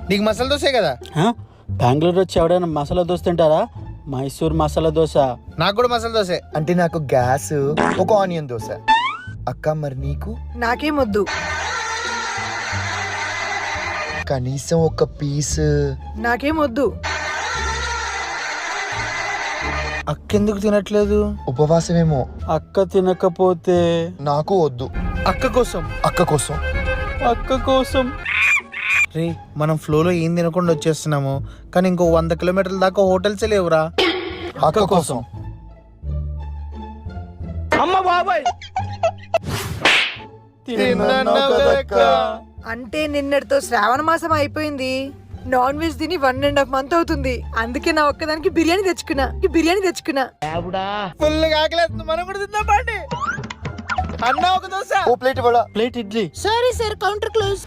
నీకు మసాలా దోశే కదా. బెంగళూరు వచ్చి ఎవడైనా మసాలా దోశ తింటారా? మైసూర్ మసాలా దోశ. నాకు కూడా మసాలా దోశే. అంటే నాకు గ్యాస్, ఒక ఆనియన్ దోశ. అక్క మరి నీకు? నాకేమొద్దు. కనీసం ఒక పీస్. నాకేమొద్దు. అక్కెందుకు తినట్లేదు? ఉపవాసమేమో. అక్క తినకపోతే నాకు వద్దు. అక్క కోసం. అక్క కోసం. అక్క కోసం. రే మనం ఫ్లోలో ఏం తినకుండా వచ్చేస్తున్నాము, కానీ ఇంకో 100 కిలోమీటర్ల దాకా హోటల్స్ లేవురా. అక్క కోసం. అమ్మ బాబాయ్ తిన్నావు కదక్క. అంటే నిన్నటితో శ్రావణ మాసం అయిపోయింది. నాన్ వెజ్ తిని 1.5 month అవుతుంది. అందుకే నా ఒక్కదానికి బిర్యానీ తెచ్చుకున్నా. ఫుల్ ఆకలేస్తుంది, మనం కూడా తిందాం పండి. అన్న ఒక దోశ. ఓ ప్లేట్ ఇవ్వడా? Plate idli. Sorry sir, counter close.